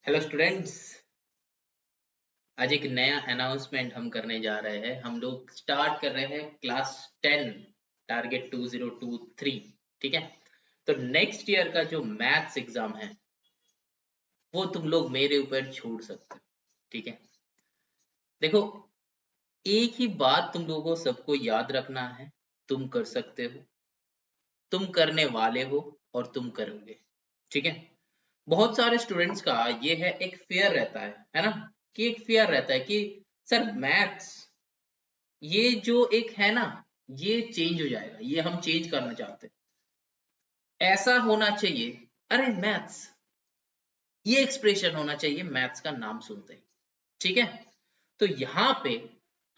Hello students. आज एक नया अनाउंसमेंट हम करने जा रहे हैं। हम लोग स्टार्ट कर रहे हैं क्लास 10 टारगेट 2023। ठीक है, तो नेक्स्ट ईयर का जो मैथ्स एग्जाम है वो तुम लोग मेरे ऊपर छोड़ सकते हो। ठीक है, देखो, एक ही बात तुम लोगों को सबको याद रखना है। तुम कर सकते हो, तुम करने वाले हो और तुम करोगे। ठीक है, बहुत सारे स्टूडेंट्स का ये है, एक फेयर रहता है ना, कि एक फेयर रहता है कि सर मैथ्स ये जो एक है ना, ये चेंज हो जाएगा, ये हम चेंज करना चाहते हैं, ऐसा होना चाहिए। अरे मैथ्स, ये एक्सप्रेशन होना चाहिए मैथ्स का नाम सुनते ही। ठीक है, तो यहाँ पे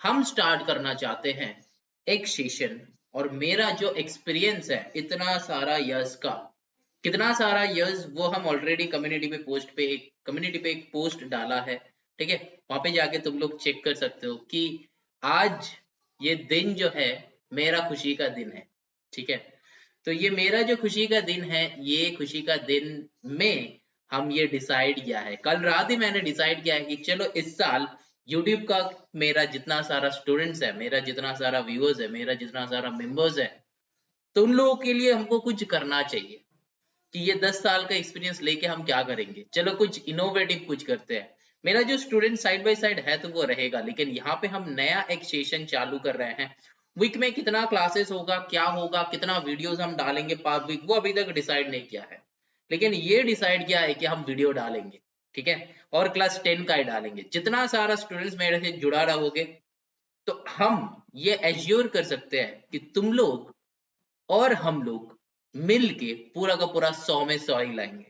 हम स्टार्ट करना चाहते हैं एक सेशन। और मेरा जो एक्सपीरियंस है इतना सारा इयर्स का, कितना सारा इयर्स, वो हम ऑलरेडी कम्युनिटी पे एक पोस्ट डाला है। ठीक है, वहां पे जाके तुम लोग चेक कर सकते हो कि आज ये दिन जो है मेरा खुशी का दिन है। ठीक है, तो ये मेरा जो खुशी का दिन है, ये खुशी का दिन में हम ये डिसाइड किया है, कल रात ही मैंने डिसाइड किया है कि चलो इस साल यूट्यूब का मेरा जितना सारा स्टूडेंट्स है, मेरा जितना सारा व्यूअर्स है, मेरा जितना सारा मेंबर्स है, तो उन लोगों के लिए हमको कुछ करना चाहिए कि ये 10 साल का एक्सपीरियंस लेके हम क्या करेंगे। चलो कुछ इनोवेटिव कुछ करते हैं। मेरा जो स्टूडेंट साइड बाय साइड है तो वो रहेगा, लेकिन यहाँ पे हम नया एक सेशन चालू कर रहे हैं। वीक में कितना क्लासेस होगा, क्या होगा, कितना वीडियोस हम डालेंगे पर वीक, वो अभी तक डिसाइड नहीं किया है, लेकिन ये डिसाइड किया है कि हम वीडियो डालेंगे। ठीक है, और क्लास 10 का ही डालेंगे। जितना सारा स्टूडेंट्स मेरे से जुड़ा रहोगे, तो हम ये एश्योर कर सकते हैं कि तुम लोग और हम लोग मिल के पूरा का पूरा 100 में 100 ही लाएंगे।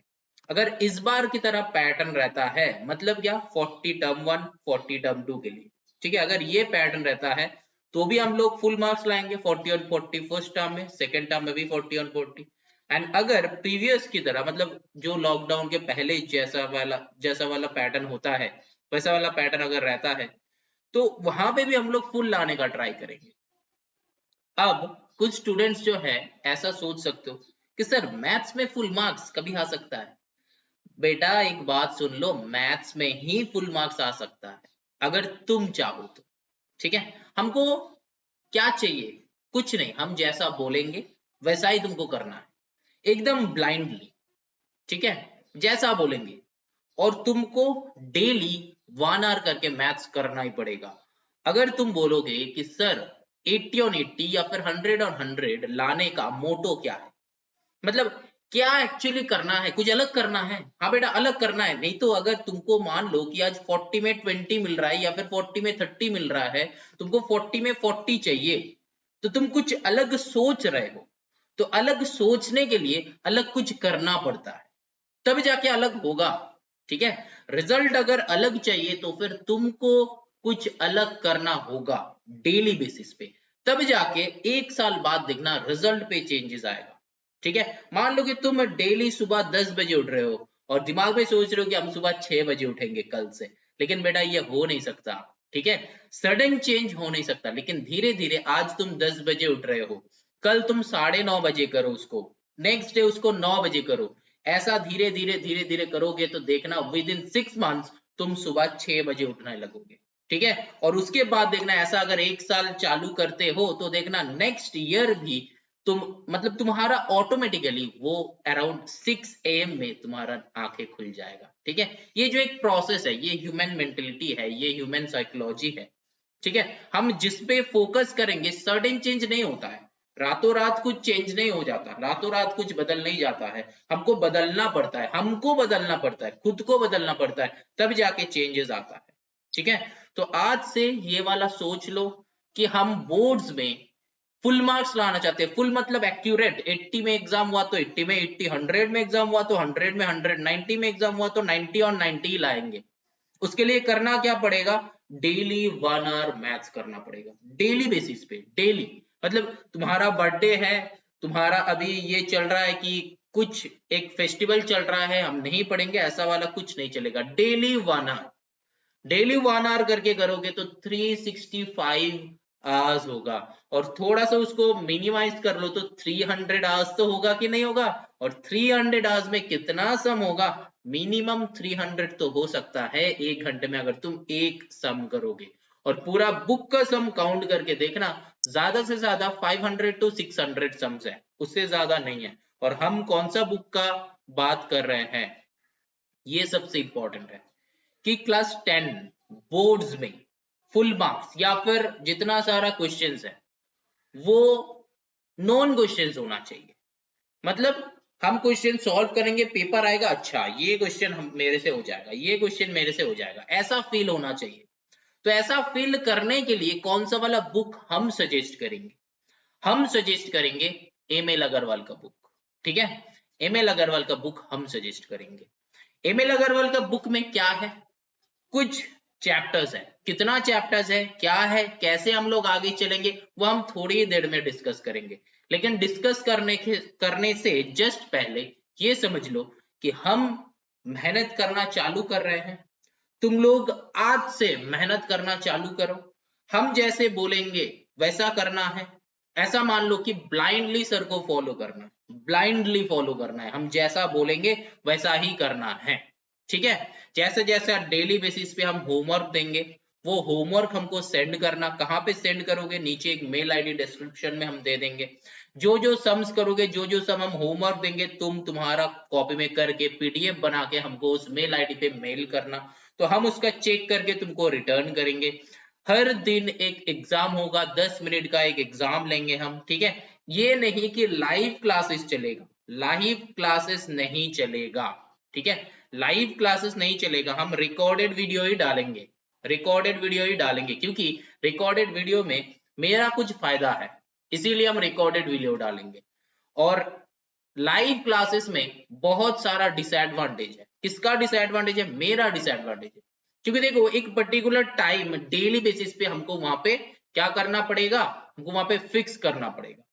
अगर इस बार की तरह पैटर्न रहता है, मतलब क्या, 40 टर्म 1 40 टर्म 2 के लिए। ठीक है, अगर ये पैटर्न रहता है तो भी हम लोग फुल मार्क्स लाएंगे, 40 और 40 फर्स्ट टर्म में, सेकंड टर्म में भी 40 और 40। एंड अगर प्रीवियस की तरह, मतलब जो लॉकडाउन के पहले जैसा वाला पैटर्न होता है, वैसा वाला पैटर्न अगर रहता है, तो वहां पे भी हम लोग फुल लाने का ट्राई करेंगे। अब कुछ स्टूडेंट्स जो है ऐसा सोच सकते हो कि सर मैथ्स में फुल मार्क्स कभी आ सकता है। बेटा एक बात सुन लो, मैथ्स में ही फुल मार्क्स आ सकता है अगर तुम चाहो तो। ठीक है, हमको क्या चाहिए? कुछ नहीं, हम जैसा बोलेंगे वैसा ही तुमको करना है, एकदम ब्लाइंडली। ठीक है, जैसा बोलेंगे। और तुमको डेली 1 आवर करके मैथ्स करना ही पड़ेगा। अगर तुम बोलोगे कि सर 80 ऑन 80 या फिर 100 ऑन 100 लाने का मोटो क्या है, मतलब क्या एक्चुअली करना है, कुछ अलग करना है। हाँ बेटा, अलग करना है। नहीं तो अगर तुमको मान लो कि आज 40 में 20 मिल रहा है या फिर 40 में 30 मिल रहा है, तुमको 40 में 40 चाहिए, तो तुम कुछ अलग सोच रहे हो। तो अलग सोचने के लिए अलग कुछ करना पड़ता है, तब जाके अलग होगा। ठीक है, रिजल्ट अगर अलग चाहिए तो फिर तुमको कुछ अलग करना होगा डेली बेसिस पे, तब जाके 1 साल बाद देखना रिजल्ट पे चेंजेस आएगा। ठीक है, मान लो कि तुम डेली सुबह 10 बजे उठ रहे हो और दिमाग में सोच रहे हो कि हम सुबह 6 बजे उठेंगे कल से, लेकिन बेटा ये हो नहीं सकता। ठीक है, सडन चेंज हो नहीं सकता, लेकिन धीरे धीरे आज तुम 10 बजे उठ रहे हो, कल तुम 9:30 बजे करो उसको, नेक्स्ट डे उसको 9 बजे करो। ऐसा धीरे धीरे धीरे धीरे करोगे तो देखना विद इन 6 मंथ्स तुम सुबह 6 बजे उठने लगोगे। ठीक है, और उसके बाद देखना ऐसा अगर 1 साल चालू करते हो तो देखना नेक्स्ट ईयर भी तुम, मतलब तुम्हारा ऑटोमेटिकली वो अराउंड 6 AM में तुम्हारा आंखें खुल जाएगा। ठीक है, ये जो एक प्रोसेस है, ये ह्यूमन मेंटेलिटी है, ये ह्यूमन साइकोलॉजी है। ठीक है, हम जिस पे फोकस करेंगे सडन चेंज नहीं होता है, रातों रात कुछ चेंज नहीं हो जाता, रातों रात कुछ बदल नहीं जाता है। हमको बदलना पड़ता है, हमको बदलना पड़ता है, खुद को बदलना पड़ता है, तब जाके चेंजेस आता है। ठीक है, तो आज से ये वाला सोच लो कि हम बोर्ड्स में फुल मार्क्स लाना चाहते हैं। फुल मतलब एक्यूरेट, 80 में एग्जाम हुआ तो 80 में 80, 100 में एग्जाम हुआ तो 100 में 100, 90 में एग्जाम हुआ तो 90 और 90 ही लाएंगे। उसके लिए करना क्या पड़ेगा? डेली 1 आवर मैथ्स करना पड़ेगा, डेली बेसिस पे, डेली। मतलब तुम्हारा बर्थडे है, तुम्हारा अभी ये चल रहा है कि कुछ एक फेस्टिवल चल रहा है, हम नहीं पढ़ेंगे, ऐसा वाला कुछ नहीं चलेगा। डेली 1 आवर, डेली 1 आवर करके करोगे तो 365 आवर्स होगा, और थोड़ा सा उसको मिनिमाइज कर लो तो 300 आवर्स तो होगा कि नहीं होगा, और 300 आवर्स में कितना सम होगा, मिनिमम 300 तो हो सकता है एक घंटे में, अगर तुम एक सम करोगे। और पूरा बुक का सम काउंट करके देखना, ज्यादा से ज्यादा 500 to 600 सम्स है, उससे ज्यादा नहीं है। और हम कौन सा बुक का बात कर रहे हैं, ये सबसे इंपॉर्टेंट है कि क्लास 10 बोर्ड्स में फुल मार्क्स या फिर जितना सारा क्वेश्चंस है वो नॉन क्वेश्चंस होना चाहिए। मतलब हम क्वेश्चन सॉल्व करेंगे, पेपर आएगा, अच्छा ये क्वेश्चन हम मेरे से हो जाएगा, ये क्वेश्चन मेरे से हो जाएगा, ऐसा फील होना चाहिए। तो ऐसा फील करने के लिए कौन सा वाला बुक हम सजेस्ट करेंगे, हम सजेस्ट करेंगे एम एल अग्रवाल का बुक। ठीक है, एम एल अग्रवाल का बुक हम सजेस्ट करेंगे। एम एल अग्रवाल का बुक में क्या है, कुछ चैप्टर्स है, कितना चैप्टर्स है, क्या है, कैसे हम लोग आगे चलेंगे, वो हम थोड़ी ही देर में डिस्कस करेंगे। लेकिन डिस्कस करने से जस्ट पहले ये समझ लो कि हम मेहनत करना चालू कर रहे हैं। तुम लोग आज से मेहनत करना चालू करो, हम जैसे बोलेंगे वैसा करना है। ऐसा मान लो कि ब्लाइंडली सर को फॉलो करना है, ब्लाइंडली फॉलो करना है, हम जैसा बोलेंगे वैसा ही करना है। ठीक है, जैसे जैसे डेली बेसिस पे हम होमवर्क देंगे, वो होमवर्क हमको सेंड करना, कहाँ पे सेंड करोगे, नीचे एक मेल आईडी डिस्क्रिप्शन में हम दे देंगे। जो जो सम्स करोगे, जो जो सम हम होमवर्क देंगे, तुम्हारा कॉपी में करके पीडीएफ बना के हमको उस मेल आईडी पे मेल करना, तो हम उसका चेक करके तुमको रिटर्न करेंगे। हर दिन एक एग्जाम होगा, 10 मिनट का एक एग्जाम लेंगे हम। ठीक है, ये नहीं कि लाइव क्लासेस चलेगा, लाइव क्लासेस नहीं चलेगा। ठीक है, लाइव क्लासेस नहीं चलेगा, हम रिकॉर्डेड वीडियो ही डालेंगे, रिकॉर्डेड वीडियो ही डालेंगे, क्योंकि रिकॉर्डेड वीडियो में मेरा कुछ फायदा है, इसीलिए हम रिकॉर्डेड वीडियो डालेंगे। और लाइव क्लासेस में बहुत सारा डिसएडवांटेज है। किसका डिसएडवांटेज है, मेरा डिसएडवांटेज है। क्योंकि देखो एक पर्टिकुलर टाइम डेली बेसिस पे हमको वहां पे क्या करना पड़ेगा, हमको वहां पे फिक्स करना पड़ेगा।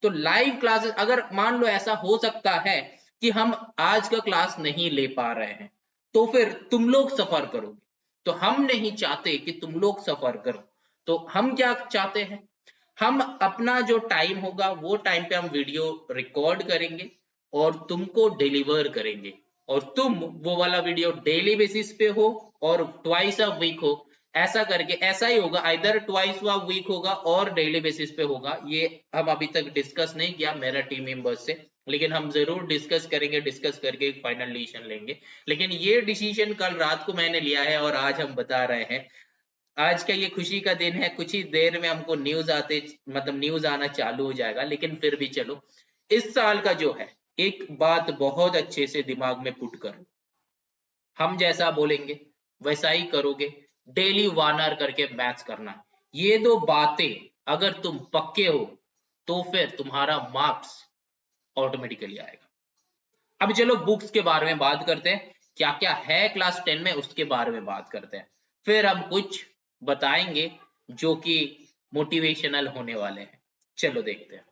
तो लाइव क्लासेस अगर मान लो ऐसा हो सकता है कि हम आज का क्लास नहीं ले पा रहे हैं, तो फिर तुम लोग सफर करोगे, तो हम नहीं चाहते कि तुम लोग सफर करो। तो हम क्या चाहते हैं, हम अपना जो टाइम होगा वो टाइम पे हम वीडियो रिकॉर्ड करेंगे और तुमको डिलीवर करेंगे, और तुम वो वाला वीडियो डेली बेसिस पे हो और ट्वाइस अ वीक हो। ऐसा करके ऐसा ही होगा, इधर ट्वाइस अ वीक होगा और डेली बेसिस पे होगा। ये हम अभी तक डिस्कस नहीं किया मेरा टीम मेंबर्स से, लेकिन हम जरूर डिस्कस करेंगे, डिस्कस करके एक फाइनल डिसीजन लेंगे। लेकिन ये डिसीजन कल रात को मैंने लिया है और आज हम बता रहे हैं। आज का ये खुशी का दिन है, कुछ ही देर में हमको न्यूज आते मतलब न्यूज आना चालू हो जाएगा, लेकिन फिर भी चलो, इस साल का जो है एक बात बहुत अच्छे से दिमाग में पुट करो, हम जैसा बोलेंगे वैसा ही करोगे, डेली 1 आवर करके मैथ्स करना। ये दो बातें अगर तुम पक्के हो तो फिर तुम्हारा मार्क्स ऑटोमेटिकली आएगा। अब चलो बुक्स के बारे में बात करते हैं, क्या क्या है क्लास 10 में उसके बारे में बात करते हैं, फिर हम कुछ बताएंगे जो कि मोटिवेशनल होने वाले हैं। चलो देखते हैं।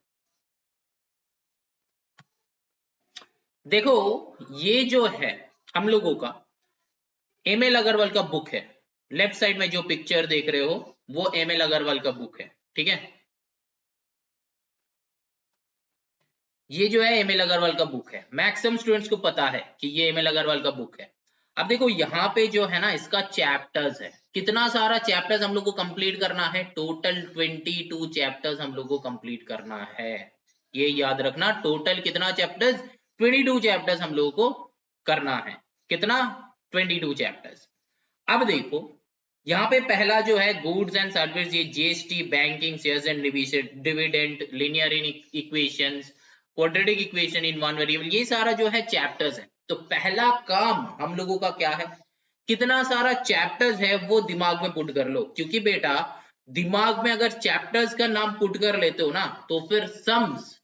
देखो ये जो है हम लोगों का एम एल अग्रवाल का बुक है, लेफ्ट साइड में जो पिक्चर देख रहे हो वो एम एल अग्रवाल का बुक है। ठीक है, ये जो है एम एल अग्रवाल का बुक है, मैक्सिमम स्टूडेंट्स को पता है कि ये एम एल अग्रवाल का बुक है। अब देखो यहाँ पे जो है ना इसका चैप्टर्स है, कितना सारा चैप्टर्स हम लोग को कंप्लीट करना है, टोटल 22 चैप्टर्स हम लोग को कंप्लीट करना है। ये याद रखना, टोटल कितना चैप्टर्स, 22 चैप्टर्स हम लोगों को करना है। कितना, 22 चैप्टर्स। अब देखो यहाँ पे पहला जो है गुड्स एंड सर्विस, ये GST, banking, shares and dividend, linear in equations, quadratic equation in one variable, ये सारा जो है चैप्टर्स है। तो पहला काम हम लोगों का क्या है, कितना सारा चैप्टर्स है वो दिमाग में पुट कर लो, क्योंकि बेटा दिमाग में अगर चैप्टर्स का नाम पुट कर लेते हो ना तो फिर सम्स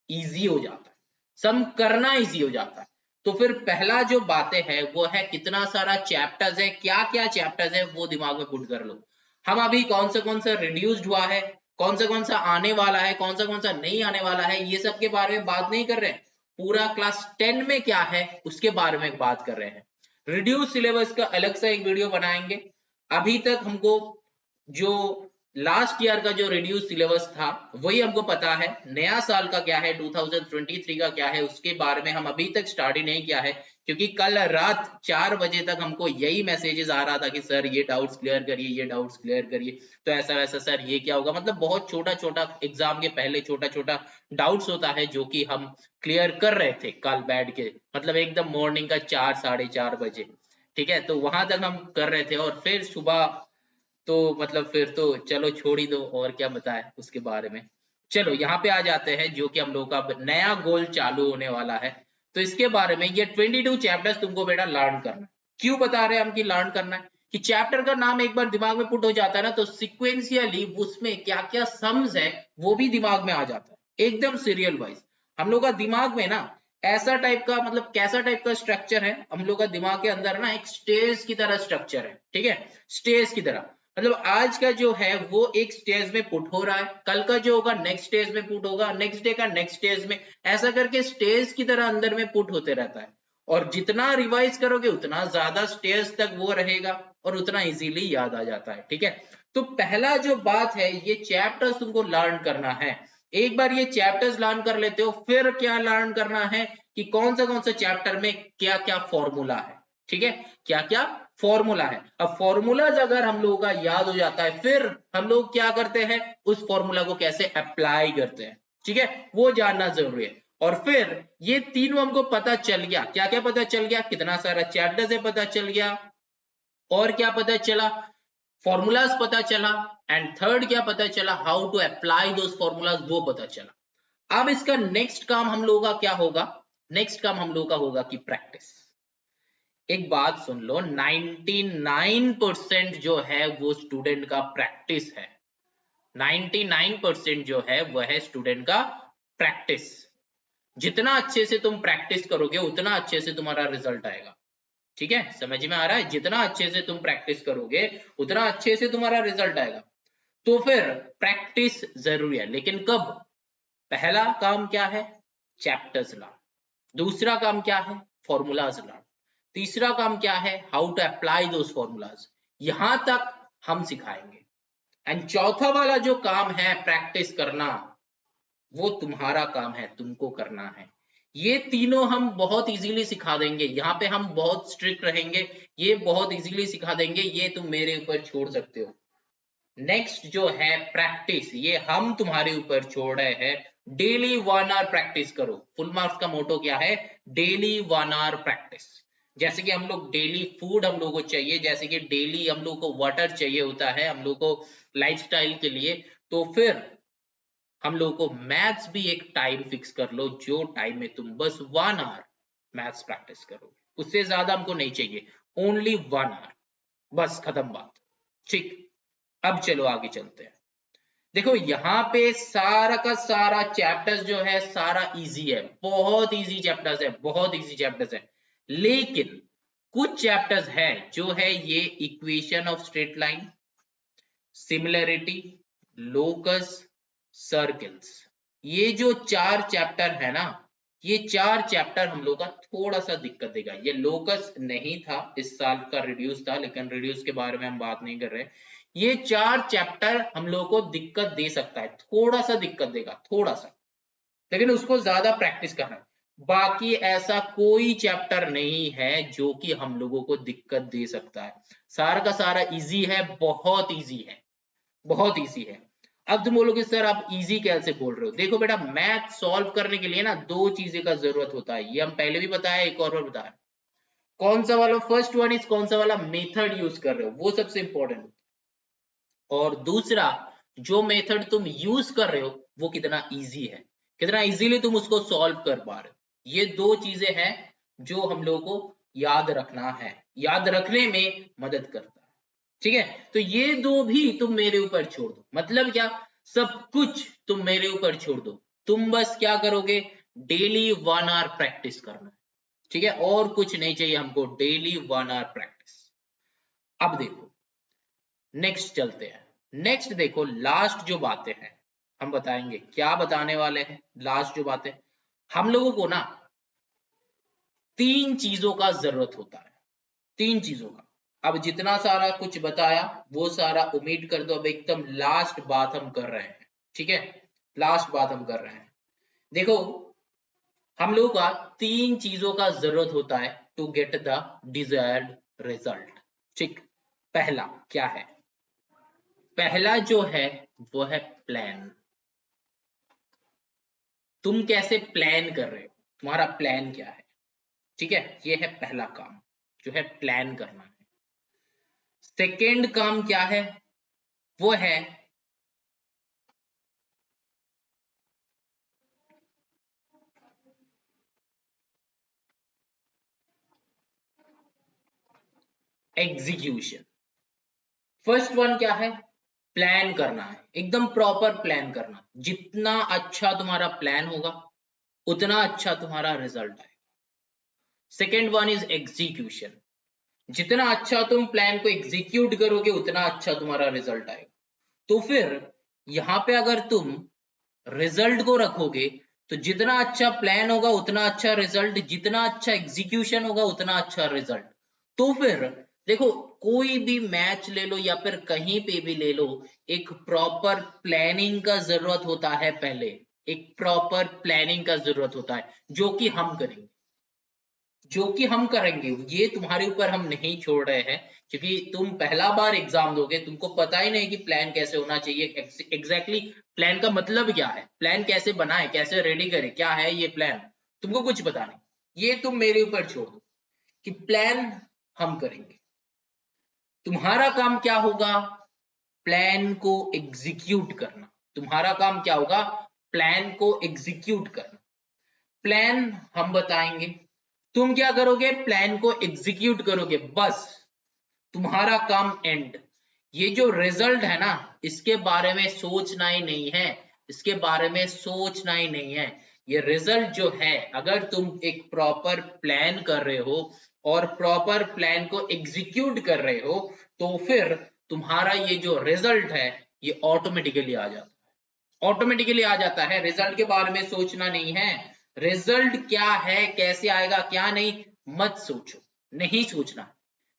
इजी हो जाता है, सम करना इजी हो जाता है। तो फिर पहला जो बातें है वो है कितना सारा चैप्टर्स है, क्या क्या चैप्टर्स है वो दिमाग में पुट कर लो। हम अभी कौन सा रिड्यूस्ड हुआ है, कौन सा आने वाला है, कौन सा नहीं आने वाला है, ये सब के बारे में बात नहीं कर रहे हैं। पूरा क्लास 10 में क्या है उसके बारे में बात कर रहे हैं। रिड्यूस सिलेबस का अलग से एक वीडियो बनाएंगे। अभी तक हमको जो लास्ट ईयर का जो रिड्यूस सिलेबस था वही हमको पता है, नया साल का क्या है 2023 का क्या है उसके बारे में हम अभी तक स्टार्ट ही नहीं किया है, क्योंकि कल रात 4 बजे तक हमको यही मैसेजेस आ रहा था कि सर ये डाउट्स क्लियर करिए, ये डाउट्स क्लियर करिए, तो ऐसा वैसा सर ये क्या होगा, मतलब बहुत छोटा छोटा एग्जाम के पहले छोटा छोटा डाउट्स होता है जो कि हम क्लियर कर रहे थे कल बैठ के, मतलब एकदम मॉर्निंग का 4 साढ़े 4 बजे, ठीक है, तो वहां तक हम कर रहे थे और फिर सुबह तो मतलब फिर तो चलो छोड़ ही दो, और क्या बताए उसके बारे में। चलो यहाँ पे आ जाते हैं जो कि हम लोग का अब नया गोल चालू होने वाला है। तो इसके बारे में ये 22 चैप्टर्स तुमको बेटा लर्न करना है। क्यों बता रहे हैं हम कि लर्न करना है, कि चैप्टर का नाम एक बार दिमाग में पुट हो जाता है ना, तो सिक्वेंशियली उसमें क्या क्या सम्स है वो भी दिमाग में आ जाता है, एकदम सीरियल वाइज। हम लोग का दिमाग में ना ऐसा टाइप का, मतलब कैसा टाइप का स्ट्रक्चर है, हम लोग का दिमाग के अंदर ना एक स्टेज की तरह स्ट्रक्चर है, ठीक है, स्टेज की तरह। मतलब आज का जो है वो एक स्टेज में पुट हो रहा है, कल का जो होगा नेक्स्ट स्टेज में पुट होगा, नेक्स्ट डे का नेक्स्ट स्टेज में, ऐसा करके स्टेज की तरह अंदर में पुट होते रहता है। और जितना रिवाइज करोगे उतना ज्यादा स्टेज तक वो रहेगा और उतना इजीली याद आ जाता है, ठीक है। तो पहला जो बात है, ये चैप्टर्स तुमको लर्न करना है। एक बार ये चैप्टर्स लर्न कर लेते हो, फिर क्या लर्न करना है कि कौन सा चैप्टर में क्या क्या फॉर्मूला है, ठीक है, क्या क्या फॉर्मूला है। अब फॉर्मूलाज अगर हम लोगों का याद हो जाता है, फिर हम लोग क्या करते हैं, उस फॉर्मूला को कैसे अप्लाई करते हैं, ठीक है, वो जानना जरूरी है। और फिर ये तीनों हमको पता चल गया, क्या क्या पता चल गया, कितना सारा चैप्टर से पता चल गया, और क्या पता चला, फॉर्मूलाज पता चला, एंड थर्ड क्या पता चला, how to apply those formulas वो पता चला। अब इसका नेक्स्ट काम हम लोगों का क्या होगा, नेक्स्ट काम हम लोगों का होगा कि प्रैक्टिस। एक बात सुन लो, 99% जो है वो स्टूडेंट का प्रैक्टिस है। 99% जो है वह है स्टूडेंट का प्रैक्टिस। जितना अच्छे से तुम प्रैक्टिस करोगे उतना अच्छे से तुम्हारा रिजल्ट आएगा, ठीक है, समझ में आ रहा है, जितना अच्छे से तुम प्रैक्टिस करोगे उतना अच्छे से तुम्हारा रिजल्ट आएगा। तो फिर प्रैक्टिस जरूरी है, लेकिन कब, पहला काम क्या है, चैप्टर्स लर्न, दूसरा काम क्या है, फॉर्मूलाज लर्न, तीसरा काम क्या है, how to apply those formulas, यहां तक हम सिखाएंगे। एंड चौथा वाला जो काम है प्रैक्टिस करना, वो तुम्हारा काम है, तुमको करना है। ये तीनों हम बहुत इजीली सिखा देंगे, यहाँ पे हम बहुत स्ट्रिक्ट रहेंगे, ये बहुत इजीली सिखा देंगे, ये तुम मेरे ऊपर छोड़ सकते हो। नेक्स्ट जो है प्रैक्टिस, ये हम तुम्हारे ऊपर छोड़ रहे हैं। डेली 1 आवर प्रैक्टिस करो, फुल मार्क्स का मोटो क्या है, डेली 1 आवर प्रैक्टिस। जैसे कि हम लोग डेली फूड हम लोगों को चाहिए, जैसे कि डेली हम लोग को वाटर चाहिए होता है हम लोग को लाइफस्टाइल के लिए, तो फिर हम लोग को मैथ्स भी एक टाइम फिक्स कर लो, जो टाइम में तुम बस 1 आवर मैथ्स प्रैक्टिस करो, उससे ज्यादा हमको नहीं चाहिए, ओनली 1 आवर, बस खत्म बात, ठीक। अब चलो आगे चलते हैं। देखो यहाँ पे सारा का सारा चैप्टर्स जो है सारा इजी है, बहुत इजी चैप्टर्स है, बहुत इजी चैप्टर्स है। लेकिन कुछ चैप्टर्स है जो है ये equation of straight line, similarity, locus, circles, ये जो 4 चैप्टर है ना, ये 4 चैप्टर हम लोग का थोड़ा सा दिक्कत देगा। ये लोकस नहीं था, इस साल का रिड्यूस था, लेकिन रिड्यूस के बारे में हम बात नहीं कर रहे। ये 4 चैप्टर हम लोग को दिक्कत दे सकता है, थोड़ा सा दिक्कत देगा, थोड़ा सा, लेकिन उसको ज्यादा प्रैक्टिस करना है। बाकी ऐसा कोई चैप्टर नहीं है जो कि हम लोगों को दिक्कत दे सकता है, सारा का सारा इजी है, बहुत इजी है, बहुत इजी है। अब तुम बोलोगे सर आप इजी कैसे बोल रहे हो, देखो बेटा मैथ सॉल्व करने के लिए ना 2 चीजें का जरूरत होता है, ये हम पहले भी बताया, एक और बार बताया। कौन सा वाला, फर्स्ट वन इज कौन सा वाला मेथड यूज कर रहे हो, वो सबसे इंपॉर्टेंट। और दूसरा, जो मेथड तुम यूज कर रहे हो वो कितना इजी है, कितना इजीली तुम उसको सॉल्व कर पा रहे हो। ये 2 चीजें हैं जो हम लोगों को याद रखना है, याद रखने में मदद करता है, ठीक है। तो ये 2 भी तुम मेरे ऊपर छोड़ दो, मतलब क्या, सब कुछ तुम मेरे ऊपर छोड़ दो, तुम बस क्या करोगे, डेली 1 आवर प्रैक्टिस करना है, ठीक है, और कुछ नहीं चाहिए हमको, डेली 1 आवर प्रैक्टिस। अब देखो नेक्स्ट चलते हैं, नेक्स्ट देखो लास्ट जो बातें हैं हम बताएंगे, क्या बताने वाले हैं, लास्ट जो बातें, हम लोगों को ना 3 चीजों का जरूरत होता है, 3 चीजों का। अब जितना सारा कुछ बताया वो सारा ओमिट कर दो, अब एकदम लास्ट बात हम कर रहे हैं, ठीक है, लास्ट बात हम कर रहे हैं। देखो हम लोगों का 3 चीजों का जरूरत होता है to get the desired result, ठीक। पहला क्या है? पहला जो है वो है प्लान। तुम कैसे प्लान कर रहे हो, तुम्हारा प्लान क्या है, ठीक है, ये है पहला काम जो है प्लान करना है। सेकेंड काम क्या है? वो है एग्जीक्यूशन। फर्स्ट वन क्या है? प्लान करना है, एकदम प्रॉपर प्लान करना। जितना अच्छा तुम्हारा प्लान होगा उतना अच्छा तुम्हारा रिजल्ट आएगा। Second one is execution. जितना अच्छा तुम प्लान को एग्जीक्यूट करोगे उतना अच्छा तुम्हारा रिजल्ट आएगा। तो फिर यहां पे अगर तुम रिजल्ट को रखोगे तो जितना अच्छा प्लान होगा उतना अच्छा रिजल्ट, जितना अच्छा एग्जीक्यूशन होगा उतना अच्छा रिजल्ट। तो फिर देखो कोई भी मैच ले लो या फिर कहीं पे भी ले लो, एक प्रॉपर प्लानिंग का जरूरत होता है। पहले एक प्रॉपर प्लानिंग का जरूरत होता है जो कि हम करेंगे, जो कि हम करेंगे। ये तुम्हारे ऊपर हम नहीं छोड़ रहे हैं, क्योंकि तुम पहला बार एग्जाम दोगे, तुमको पता ही नहीं कि प्लान कैसे होना चाहिए, एग्जैक्टली प्लान का मतलब क्या है, प्लान कैसे बनाए, कैसे रेडी करे, क्या है ये प्लान, तुमको कुछ पता नहीं। ये तुम मेरे ऊपर छोड़ दो कि प्लान हम करेंगे। तुम्हारा काम क्या होगा? प्लान को एग्जीक्यूट करना। तुम्हारा काम क्या होगा? प्लान को एग्जीक्यूट करना। प्लान हम बताएंगे, तुम क्या करोगे? प्लान को एग्जीक्यूट करोगे, बस तुम्हारा काम एंड। ये जो रिजल्ट है ना, इसके बारे में सोचना ही नहीं है, इसके बारे में सोचना ही नहीं है। ये रिजल्ट जो है, अगर तुम एक प्रॉपर प्लान कर रहे हो और प्रॉपर प्लान को एग्जीक्यूट कर रहे हो तो फिर तुम्हारा ये जो रिजल्ट है ये ऑटोमेटिकली आ जाता है, ऑटोमेटिकली आ जाता है। रिजल्ट के बारे में सोचना नहीं है। रिजल्ट क्या है, कैसे आएगा, क्या नहीं, मत सोचो, नहीं सोचना।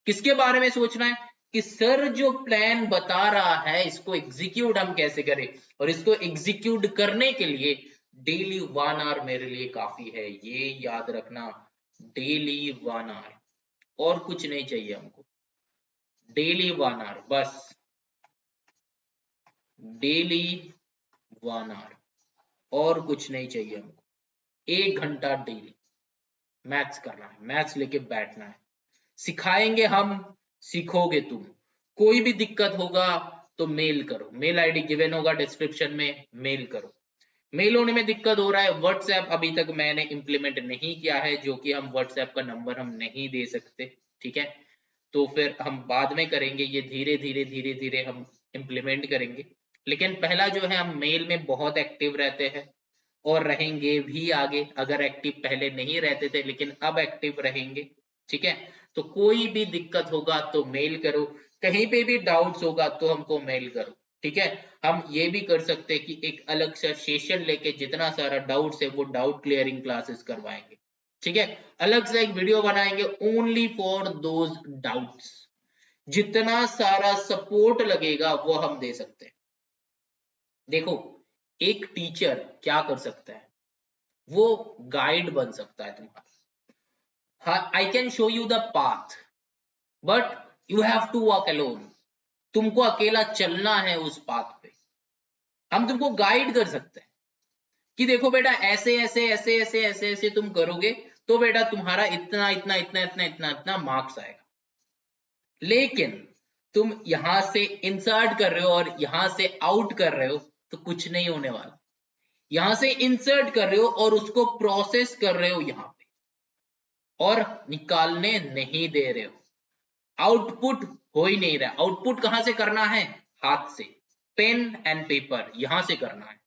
किसके बारे में सोचना है? कि सर जो प्लान बता रहा है इसको एग्जीक्यूट हम कैसे करें, और इसको एग्जीक्यूट करने के लिए डेली 1 आवर मेरे लिए काफी है, ये याद रखना। डेली 1 आवर, और कुछ नहीं चाहिए हमको। डेली 1 आवर बस, डेली 1 आवर, और कुछ नहीं चाहिए हमको। 1 घंटा डेली मैथ्स करना है, मैथ्स लेके बैठना है। सिखाएंगे हम, सीखोगे तुम। कोई भी दिक्कत होगा तो मेल करो, मेल आईडी गिवन होगा डिस्क्रिप्शन में, मेल करो। मेल होने में दिक्कत हो रहा है, व्हाट्सएप अभी तक मैंने इंप्लीमेंट नहीं किया है, जो कि हम व्हाट्सएप का नंबर हम नहीं दे सकते, ठीक है। तो फिर हम बाद में करेंगे, ये धीरे धीरे धीरे धीरे हम इंप्लीमेंट करेंगे। लेकिन पहला जो है, हम मेल में बहुत एक्टिव रहते हैं और रहेंगे भी आगे। अगर एक्टिव पहले नहीं रहते थे लेकिन अब एक्टिव रहेंगे, ठीक है। तो कोई भी दिक्कत होगा तो मेल करो, कहीं पे भी डाउट्स होगा तो हमको मेल करो, ठीक है। हम ये भी कर सकते हैं कि एक अलग सा सेशन लेके जितना सारा डाउट्स है वो डाउट क्लियरिंग क्लासेस करवाएंगे, ठीक है। अलग से एक वीडियो बनाएंगे ओनली फॉर दोज डाउट्स। जितना सारा सपोर्ट लगेगा वो हम दे सकते हैं। देखो एक टीचर क्या कर सकता है, वो गाइड बन सकता है तुम्हारा। हाँ, I can show you the path but you have to walk alone. तुमको अकेला चलना है उस पाथ पे। हम तुमको गाइड कर सकते हैं कि देखो बेटा ऐसे ऐसे ऐसे ऐसे ऐसे ऐसे तुम करोगे तो बेटा तुम्हारा इतना इतना इतना इतना इतना इतना मार्क्स आएगा। लेकिन तुम यहां से इंसर्ट कर रहे हो और यहां से आउट कर रहे हो तो कुछ नहीं होने वाला। यहां से इंसर्ट कर रहे हो और उसको प्रोसेस कर रहे हो यहां पे, और निकालने नहीं दे रहे हो। आउटपुट हो ही नहीं रहा। आउटपुट कहां से करना है? हाथ से, पेन एंड पेपर, यहां से करना है,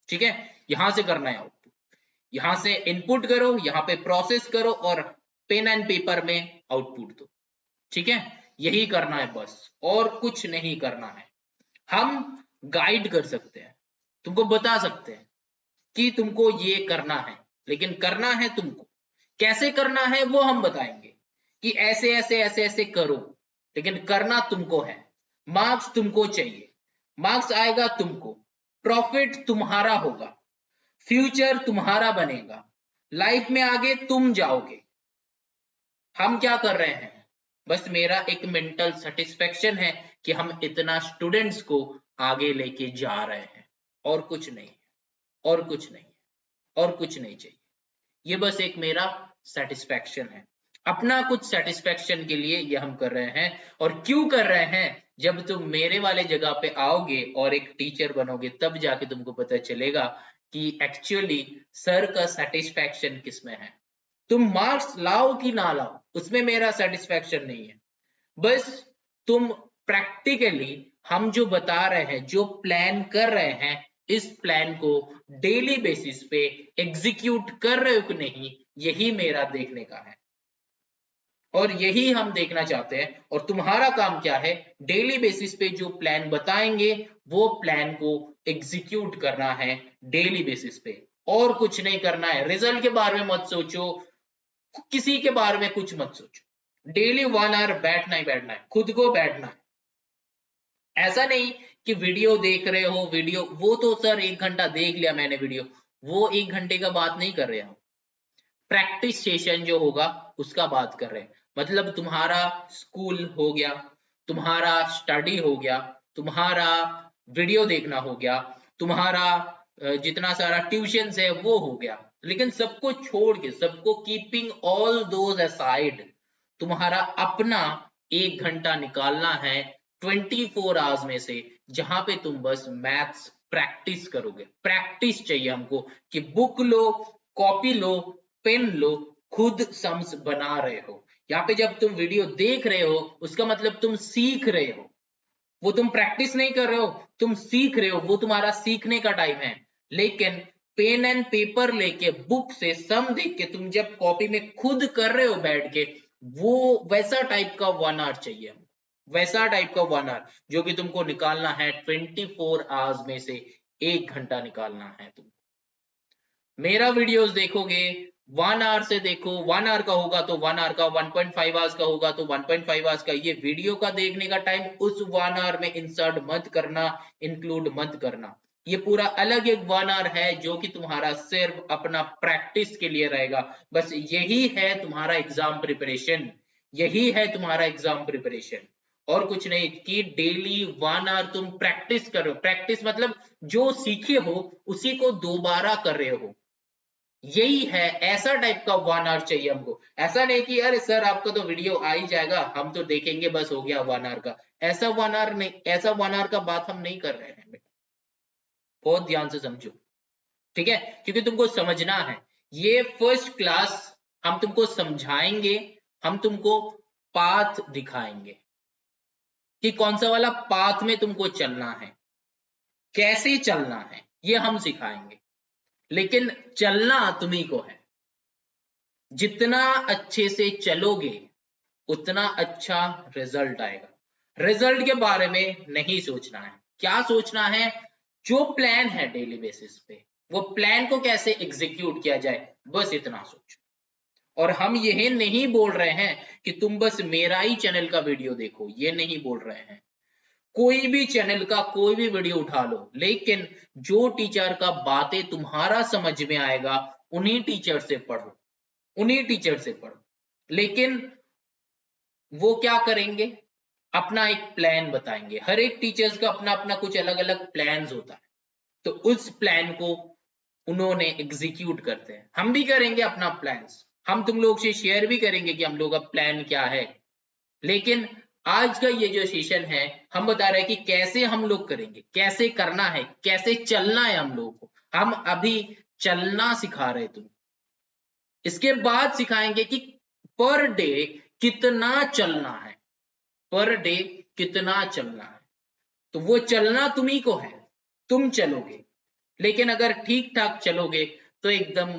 ठीक है। यहां से करना है आउटपुट। यहां से इनपुट करो, यहां पे प्रोसेस करो और पेन एंड पेपर में आउटपुट दो, ठीक है। यही करना है बस, और कुछ नहीं करना है। हम गाइड कर सकते हैं, तुमको बता सकते हैं कि तुमको ये करना है, लेकिन करना है तुमको। कैसे करना है वो हम बताएंगे कि ऐसे ऐसे ऐसे ऐसे करो, लेकिन करना तुमको है। मार्क्स तुमको चाहिए, मार्क्स आएगा तुमको, प्रॉफिट तुम्हारा होगा, फ्यूचर तुम्हारा बनेगा, लाइफ में आगे तुम जाओगे। हम क्या कर रहे हैं, बस मेरा एक मेंटल सेटिस्फेक्शन है कि हम इतना स्टूडेंट्स को आगे लेके जा रहे हैं, और कुछ नहीं, और कुछ नहीं, और कुछ नहीं चाहिए। ये बस एक मेरा सेटिस्फेक्शन है, अपना कुछ सेटिस्फेक्शन के लिए ये हम कर रहे हैं। और क्यों कर रहे हैं, जब तुम मेरे वाले जगह पे आओगे और एक टीचर बनोगे तब जाके तुमको पता चलेगा कि एक्चुअली सर का सेटिस्फेक्शन किसमें है। तुम मार्क्स लाओ कि ना लाओ उसमें मेरा सेटिस्फेक्शन नहीं है, बस तुम प्रैक्टिकली हम जो बता रहे हैं, जो प्लान कर रहे हैं, इस प्लान को डेली बेसिस पे एग्जीक्यूट कर रहे हो कि नहीं, यही मेरा देखने का है और यही हम देखना चाहते हैं। और तुम्हारा काम क्या है, डेली बेसिस पे जो प्लान बताएंगे वो प्लान को एग्जीक्यूट करना है डेली बेसिस पे, और कुछ नहीं करना है। रिजल्ट के बारे में मत सोचो, किसी के बारे में कुछ मत सोचो, डेली 1 आवर बैठना ही बैठना है, खुद को बैठना है। ऐसा नहीं कि वीडियो देख रहे हो, वीडियो वो तो सर 1 घंटा देख लिया मैंने वीडियो, वो 1 घंटे का बात नहीं कर रहे हम, प्रैक्टिस सेशन जो होगा उसका बात कर रहे हैं। मतलब तुम्हारा स्कूल हो गया, तुम्हारा स्टडी हो गया, तुम्हारा वीडियो देखना हो गया, तुम्हारा जितना सारा ट्यूशन है वो हो गया, लेकिन सबको छोड़ के, सबको कीपिंग ऑल दोज असाइड, तुम्हारा अपना 1 घंटा निकालना है 24 आवर्स में से, जहां पे तुम बस मैथ्स प्रैक्टिस करोगे। प्रैक्टिस चाहिए हमको कि बुक लो, कॉपी लो, पेन लो, खुद सम्स बना रहे हो। यहाँ पे जब तुम वीडियो देख रहे हो उसका मतलब तुम सीख रहे हो, वो तुम प्रैक्टिस नहीं कर रहे हो, तुम सीख रहे हो, वो तुम्हारा सीखने का टाइम है। लेकिन पेन एंड पेपर लेके बुक से सम देख के तुम जब कॉपी में खुद कर रहे हो बैठ के, वो वैसा टाइप का 1 आवर चाहिए हमको, वैसा टाइप का 1 आवर जो कि तुमको निकालना है 24 आवर्स में से 1 घंटा निकालना है तुम। मेरा वीडियोस देखोगे 1 आवर से देखो, 1 आवर का होगा तो 1 आवर का, 1.5 आवर्स का होगा तो 1.5 आवर्स का। ये वीडियो का देखने का टाइम उस 1 आवर में इंसर्ट मत करना, इंक्लूड मत करना। ये पूरा अलग एक 1 आवर है जो कि तुम्हारा सिर्फ अपना प्रैक्टिस के लिए रहेगा। बस यही है तुम्हारा एग्जाम प्रिपरेशन, यही है तुम्हारा एग्जाम प्रिपरेशन, और कुछ नहीं। कि डेली 1 आवर तुम प्रैक्टिस करो, प्रैक्टिस मतलब जो सीखे हो उसी को दोबारा कर रहे हो, यही है। ऐसा टाइप का 1 आवर चाहिए हमको। ऐसा नहीं कि अरे सर आपका तो वीडियो आ ही जाएगा, हम तो देखेंगे बस हो गया 1 आवर का। ऐसा 1 आवर नहीं, ऐसा 1 आवर का बात हम नहीं कर रहे हैं बेटा, बहुत ध्यान से समझो, ठीक है। क्योंकि तुमको समझना है, ये फर्स्ट क्लास हम तुमको समझाएंगे, हम तुमको पाथ दिखाएंगे कि कौन सा वाला पाथ में तुमको चलना है, कैसे चलना है, ये हम सिखाएंगे। लेकिन चलना तुम्ही को है, जितना अच्छे से चलोगे उतना अच्छा रिजल्ट आएगा। रिजल्ट के बारे में नहीं सोचना है, क्या सोचना है, जो प्लान है डेली बेसिस पे वो प्लान को कैसे एग्जीक्यूट किया जाए, बस इतना सोचो। और हम यही नहीं बोल रहे हैं कि तुम बस मेरा ही चैनल का वीडियो देखो, ये नहीं बोल रहे हैं। कोई भी चैनल का कोई भी वीडियो उठा लो, लेकिन जो टीचर का बातें तुम्हारा समझ में आएगा उन्हीं टीचर से पढ़ो, उन्हीं टीचर से पढ़ो। लेकिन वो क्या करेंगे, अपना एक प्लान बताएंगे। हर एक टीचर्स का अपना अपना कुछ अलग अलग प्लान्स होता है, तो उस प्लान को उन्होंने एग्जीक्यूट करते हैं। हम भी करेंगे अपना प्लान्स, हम तुम लोग से शेयर भी करेंगे कि हम लोग का प्लान क्या है। लेकिन आज का ये जो सेशन है हम बता रहे हैं कि कैसे हम लोग करेंगे, कैसे करना है, कैसे चलना है हम लोगों को। हम अभी चलना सिखा रहे तुम, इसके बाद सिखाएंगे कि पर डे कितना चलना है, पर डे कितना चलना है। तो वो चलना तुम्ही को है, तुम चलोगे। लेकिन अगर ठीक ठाक चलोगे तो एकदम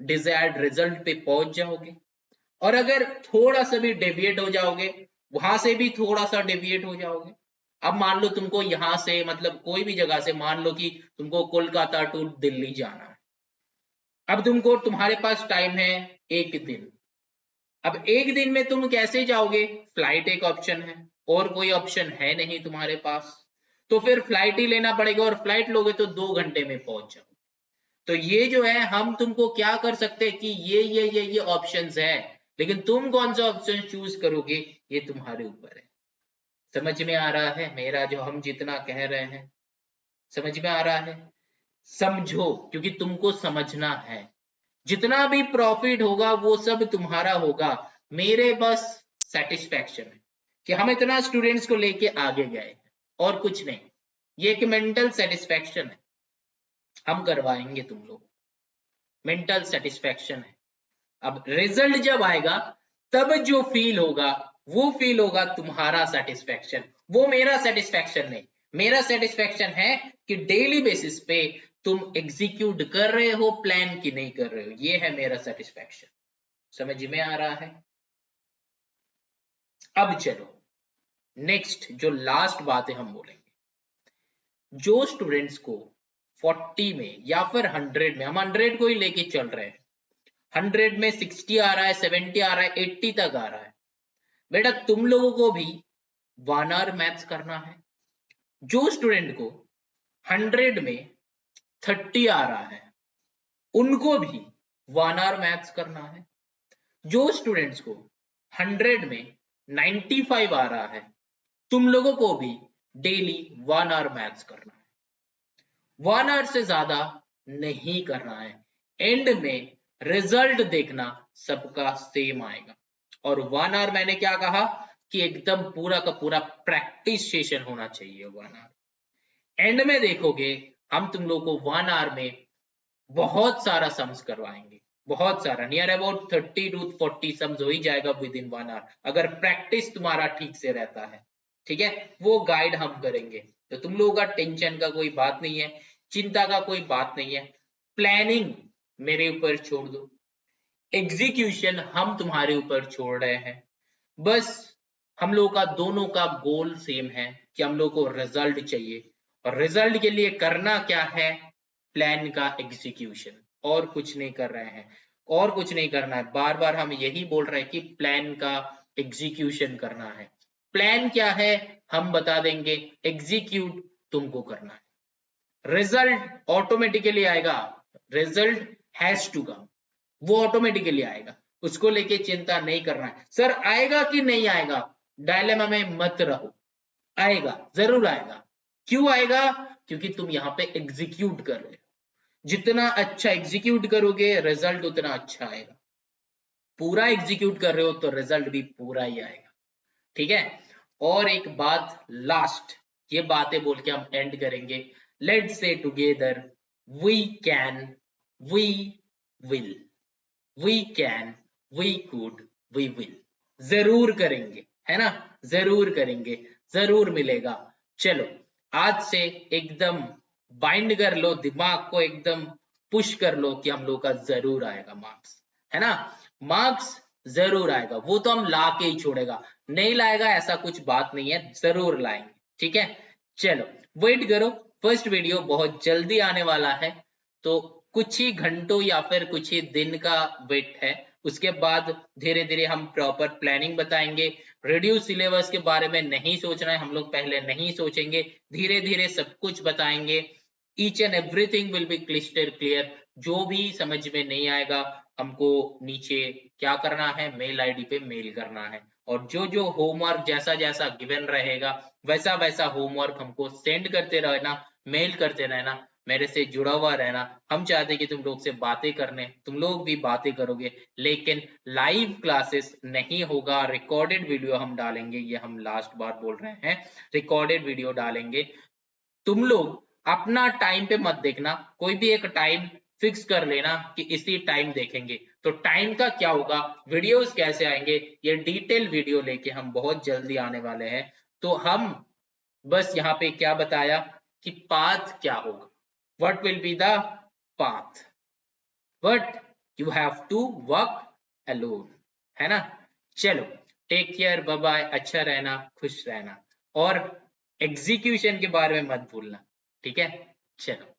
डिजायर्ड रिजल्ट पे पहुंच जाओगे, और अगर थोड़ा सा भी डेविएट हो जाओगे, वहां से भी थोड़ा सा डेविएट हो जाओगे। अब मान लो तुमको यहां से, मतलब कोई भी जगह से, मान लो कि तुमको कोलकाता टू दिल्ली जाना है। अब तुमको, तुम्हारे पास टाइम है 1 दिन, अब एक दिन में तुम कैसे जाओगे? फ्लाइट एक ऑप्शन है, और कोई ऑप्शन है नहीं तुम्हारे पास, तो फिर फ्लाइट ही लेना पड़ेगा, और फ्लाइट लोगे तो 2 घंटे में पहुंच जाओ। तो ये जो है हम तुमको क्या कर सकते हैं कि ये ऑप्शंस है, लेकिन तुम कौन सा ऑप्शन चूज करोगे ये तुम्हारे ऊपर है। समझ में आ रहा है मेरा जो हम जितना कह रहे हैं? समझ में आ रहा है? समझो, क्योंकि तुमको समझना है। जितना भी प्रॉफिट होगा वो सब तुम्हारा होगा, मेरे बस सेटिस्फैक्शन है कि हम इतना स्टूडेंट्स को लेके आगे गए, और कुछ नहीं। ये एक मेंटल सेटिस्फैक्शन है, हम करवाएंगे तुम लोग, मेंटल सेटिस्फैक्शन है। अब रिजल्ट जब आएगा तब जो फील होगा वो फील होगा तुम्हारा सेटिस्फैक्शन, वो मेरा सेटिस्फैक्शन नहीं। मेरा सेटिस्फैक्शन है कि डेली बेसिस पे तुम एग्जीक्यूट कर रहे हो प्लान की नहीं कर रहे हो, ये है मेरा सेटिस्फैक्शन। समझ में आ रहा है? अब चलो नेक्स्ट जो लास्ट बात है हम बोलेंगे, जो स्टूडेंट्स को 40 में या फिर 100 में, हम 100 को ही लेके चल रहे हैं, 100 में 60 आ रहा है, 70 आ रहा है, 80 तक आ रहा है, बेटा तुम लोगों को भी 1 आवर मैथ्स करना है। जो स्टूडेंट को 100 में 30 आ रहा है उनको भी 1 आवर मैथ्स करना है। जो स्टूडेंट्स को 100 में 95 आ रहा है तुम लोगों को भी डेली 1 आवर मैथ्स करना है। 1 आवर से ज्यादा नहीं करना है। एंड में रिजल्ट देखना सबका सेम आएगा। और 1 आवर मैंने क्या कहा कि एकदम पूरा का पूरा प्रैक्टिस सेशन होना चाहिए 1 आवर। एंड में देखोगे हम तुम लोग को 1 आवर में बहुत सारा सम्स करवाएंगे, बहुत सारा, नियर अबाउट 30 to 40 सम्स हो ही जाएगा विद इन 1 आवर, अगर प्रैक्टिस तुम्हारा ठीक से रहता है। ठीक है, वो गाइड हम करेंगे, तो तुम लोगों का टेंशन का कोई बात नहीं है, चिंता का कोई बात नहीं है। प्लानिंग मेरे ऊपर छोड़ दो, एग्जीक्यूशन हम तुम्हारे ऊपर छोड़ रहे हैं। बस हम लोग का दोनों का गोल सेम है कि हम लोग को रिजल्ट चाहिए, और रिजल्ट के लिए करना क्या है? प्लान का एग्जीक्यूशन, और कुछ नहीं कर रहे हैं, और कुछ नहीं करना है। बार बार हम यही बोल रहे हैं कि प्लान का एग्जीक्यूशन करना है। प्लान क्या है हम बता देंगे, एग्जीक्यूट तुमको करना है। रिजल्ट ऑटोमेटिकली आएगा, रिजल्ट हैज टू कम, वो ऑटोमेटिकली आएगा, उसको लेके चिंता नहीं करना है। सर आएगा कि नहीं आएगा, डायलेमा में मत रहो, आएगा, जरूर आएगा। क्यों आएगा? क्योंकि तुम यहाँ पे एग्जीक्यूट कर रहे हो, जितना अच्छा एग्जीक्यूट करोगे रिजल्ट उतना अच्छा आएगा। पूरा एग्जीक्यूट कर रहे हो तो रिजल्ट भी पूरा ही आएगा। ठीक है, और एक बात लास्ट, ये बातें बोल के हम एंड करेंगे। Let's say together, we can, we will, we can, we could, we will, जरूर करेंगे, है ना? जरूर करेंगे, जरूर मिलेगा। चलो आज से एकदम बाइंड कर लो, दिमाग को एकदम पुश कर लो कि हम लोग का जरूर आएगा मार्क्स, है ना? मार्क्स जरूर आएगा, वो तो हम ला के ही छोड़ेगा, नहीं लाएगा ऐसा कुछ बात नहीं है, जरूर लाएंगे। ठीक है, चलो वेट करो, फर्स्ट वीडियो बहुत जल्दी आने वाला है, तो कुछ ही घंटों या फिर कुछ ही दिन का वेट है। उसके बाद धीरे धीरे हम प्रॉपर प्लानिंग बताएंगे। रिड्यूस सिलेबस के बारे में नहीं सोचना है हम लोग, पहले नहीं सोचेंगे, धीरे धीरे सब कुछ बताएंगे। Each and everything will be clyster clear. जो भी समझ में नहीं आएगा हमको नीचे क्या करना है, मेल आईडी पे मेल करना है, और जो जो होमवर्क जैसा जैसा गिवन रहेगा वैसा वैसा होमवर्क हमको सेंड करते रहना, मेल करते रहना, मेरे से जुड़ा हुआ रहना। हम चाहते कि तुम लोग से बातें करने, तुम लोग भी बातें करोगे, लेकिन लाइव क्लासेस नहीं होगा, रिकॉर्डेड वीडियो हम डालेंगे, ये हम लास्ट बार बोल रहे हैं, रिकॉर्डेड वीडियो डालेंगे। तुम लोग अपना टाइम पे मत देखना, कोई भी एक टाइम फिक्स कर लेना कि इसी टाइम देखेंगे। तो टाइम का क्या होगा, वीडियोस कैसे आएंगे, ये डिटेल वीडियो लेके हम बहुत जल्दी आने वाले हैं। तो हम बस यहाँ पे क्या बताया कि पाथ क्या होगा, what will be the path, but you have to work alone, है ना? चलो टेक केयर, बाय बाय, अच्छा रहना, खुश रहना, और एग्जीक्यूशन के बारे में मत भूलना। ठीक है, चलो।